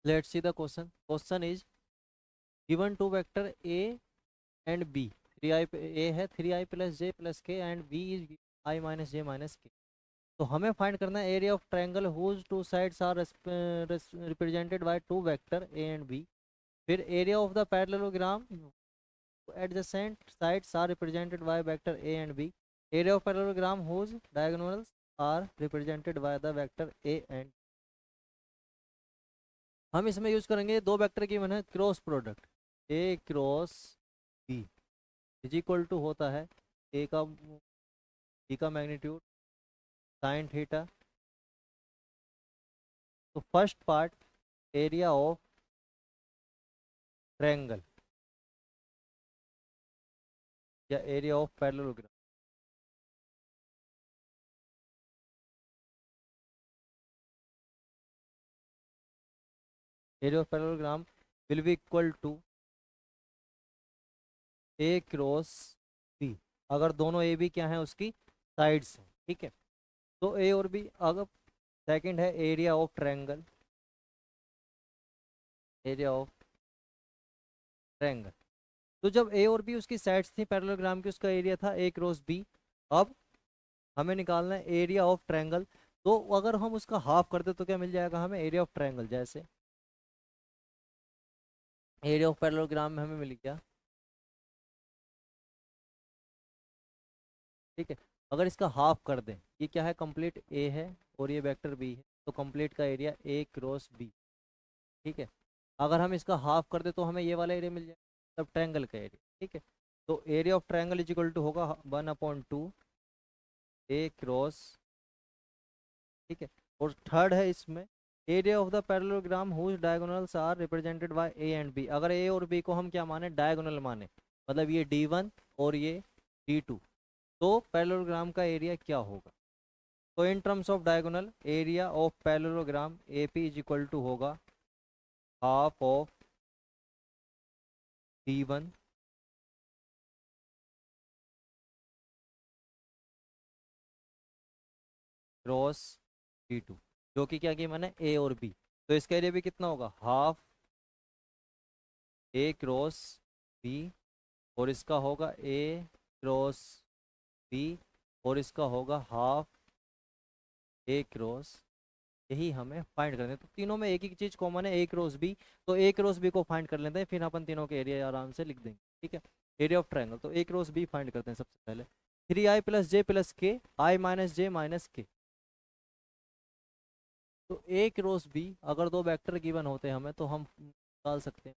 Let's see the question is given to vector a and b, 3i a है 3i plus j plus k and b is i minus j minus k. तो हमें find करना है area of triangle whose two sides are represented by two vector a and b. फिर area of the parallelogram adjacent sides are represented by vector a and b. Area of parallelogram whose diagonals are represented by the vector a and हम इसमें use करेंगे दो vector की one है cross product a cross b is equal to होता है a का b का मैग्नीट्यूड साइन थीटा। तो first part area of triangle या area of parallelogram, area of parallelogram will be equal to a cross b, अगर दोनों A B क्या है उसकी साइड्स हैं, ठीक है। तो ए और बी, अगर सेकंड है area of triangle, area of triangle. तो जब ए और बी उसकी साइड्स थी पैरेललोग्राम की, उसका एरिया था ए क्रॉस बी। अब हमें निकालना है एरिया ऑफ ट्रायंगल। तो अगर हम उसका हाफ करते तो क्या मिल जाएगा हमें एरिया ऑफ ट्रायंगल, जैसे एरिया ऑफ पैरेललोग्राम में हमें मिल गया, ठीक है। अगर इसका हाफ कर दें, ये क्या है कंप्लीट ए है और ये वेक्टर बी है, तो कंप्लीट का एरिया ए क्रॉस बी, ठीक है। अगर हम इसका हाफ कर दे तो हमें ये वाला एरिया मिल जाएगा, तब ट्रायंगल का एरिया, ठीक है। तो area of triangle is equal to होगा 1/2 ए क्रॉस, ठीक है। और थर्ड है इसमें area of the parallelogram whose diagonals are represented by A and B. अगर ए और बी को हम क्या माने, डायगोनल माने, मतलब ये d1 और ये d2, तो पैरेललोग्राम का एरिया क्या होगा। तो in terms of diagonal area of parallelogram AP is equal to होगा half of d1 cross d2, जो कि क्या किया मैंने ए और बी। तो इसका एरिया भी कितना होगा, हाफ ए क्रॉस बी, और इसका होगा ए क्रॉस बी, और इसका होगा हाफ ए क्रॉस। यही हमें फाइंड करना है। तो तीनों में एक ही चीज कॉमन है, ए क्रॉस बी। तो ए क्रॉस बी को फाइंड कर लेते हैं, फिर अपन तीनों के एरिया आराम से लिख देंगे, ठीक है। एरिया ऑफ ट्रायंगल, तो ए क्रॉस बी फाइंड करते हैं सबसे पहले। 3i प्लस जे प्लस के आई माइनस जे माइनस के। तो ए क्रॉस बी अगर दो वेक्टर गिवन होते हैं हमें, तो हम निकाल सकते हैं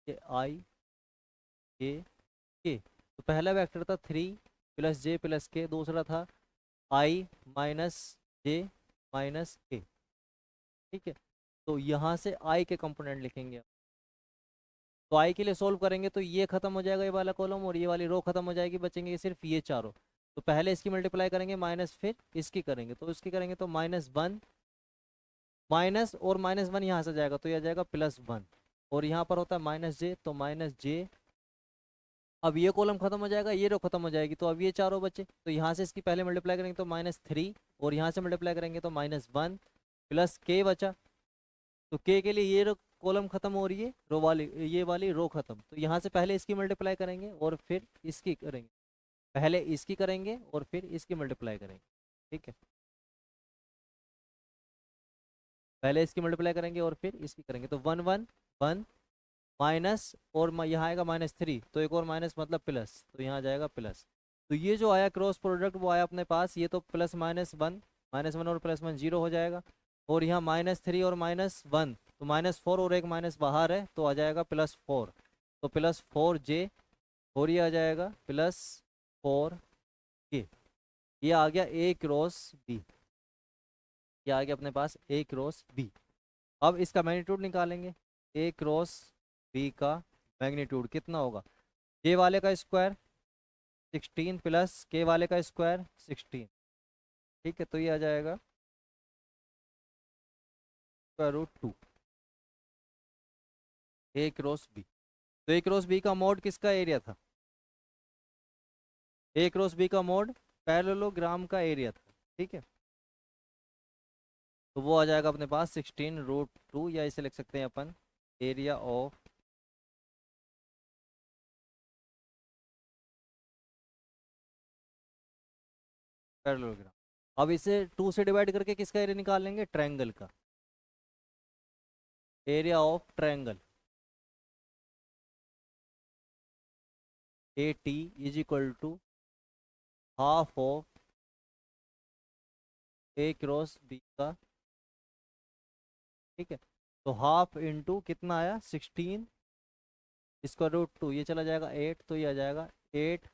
कि आई के। तो पहला वेक्टर था 3 + j + k, दूसरा था i - j - k, ठीक है। तो यहाँ से i के कंपोनेंट लिखेंगे। तो i के लिए सोल्व करेंगे तो ये खत्म हो जाएगा, ये वाला कॉलम, और ये वाली रो खत्म हो जाएगी, बचेंगे सिर्फ ये चारों। तो पहले इसकी मल्टीप्लाई करेंगे माइनस, फिर इसकी करेंगे, तो इसकी करेंगे तो -1, माइनस और -1 यहाँ से जाएगा तो यह जाएगा +1, और यहाँ पर होता है -j, तो -j। अब ये कॉलम खत्म हो जाएगा, ये रो खत्म हो जाएगी, तो अब ये चारों बचे, तो यहाँ से इसकी पहले मल्टीप्लाई करेंगे तो -3, और यहाँ से मल्टीप्लाई करेंगे तो -1 प्लस k बचा। तो k के लिए ये रो कॉलम खत्म हो रही है, रो वाली, ये वाली रो खत्म, तो यहाँ से पहले इसकी मल्टीप्लाई करेंगे और फिर इसकी करेंगे, पहले इसकी करेंगे और फिर इसकी मल्टीप्लाई करेंगे, ठीक है। पहले इसकी मल्टीप्लाई करेंगे और फिर इसकी करेंगे, तो 1 1 1 माइनस, और यहाँ आएगा -3, तो एक और माइनस मतलब प्लस, तो यहाँ जाएगा प्लस। तो ये जो आया क्रॉस प्रोडक्ट वो आया अपने पास, ये तो +- 1 -1 और +1 0 हो जाएगा, और यहाँ -3 और -1, तो -4 और एक माइनस बाहर है, तो आ जाएगा +4, तो +4j, और ये आ जाएगा +4k। ये आ गया ए क्रॉस बी, ये आ गया अपने पास ए क्रॉस बी। अब इसका मैग्नीट्यूड निकालेंगे, ए क्रॉस बी का मैग्नीट्यूड कितना होगा, जे वाले का स्क्वायर 16 प्लस के वाले का स्क्वायर 16, ठीक है। तो ये आ जाएगा √2 ए क्रॉस बी। तो ए क्रॉस बी का मोड किसका एरिया था, ए क्रॉस बी का मोड पैरेललोग्राम का एरिया था, ठीक है, तो वो आ जाएगा अपने पास 16√2, या इसे लिख सकते हैं अपन एरिया ऑफ पैरेललोग्राम। अब इसे 2 से डिवाइड करके किसका एरिया निकाल लेंगे, ट्रायंगल का area of triangle. A T is equal to half of A cross B का, ठीक है। तो हाफ इंटू कितना आया 16, इसका √2, ये चला जाएगा 8, तो ये आ जाएगा 8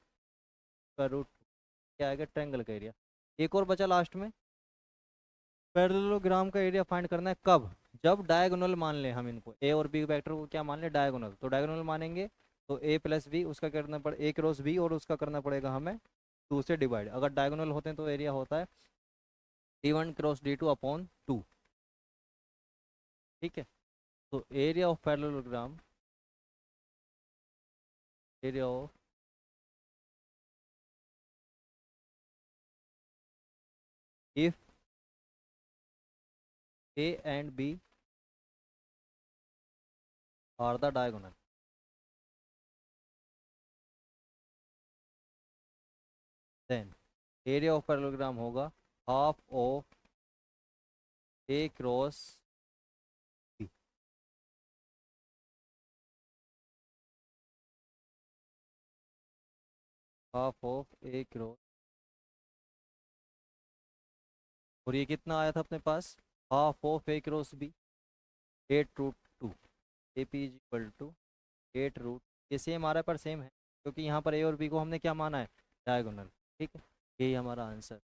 का √2, क्या आएगा ट्रायंगल का एरिया। एक और बचा लास्ट में, पैरेललोग्राम का एरिया फाइंड करना है कब, जब डायगोनल मान ले हम इनको, ए और बी वेक्टर को क्या मान ले, डायगोनल। तो डायगोनल मानेंगे तो ए प्लस बी, उसका करना पड़े ए क्रॉस बी, और उसका करना पड़ेगा हमें 2 से डिवाइड। अगर डायगोनल होते हैं तो एरिया होता है d1 क्रॉस d2 अपॉन 2, ठीक है। तो area of parallelogram, area of if a and b are the diagonal, then area of parallelogram होगा half of A cross b. Half of A cross, और ये कितना आया था अपने पास, half of A cross b, 8√2। A p is equal to 8 root, ये same आ रहा है पर सेम है, क्योंकि यहाँ पर ए और बी को हमने क्या माना है, डायगोनल, ठीक है। यही हमारा आंसर।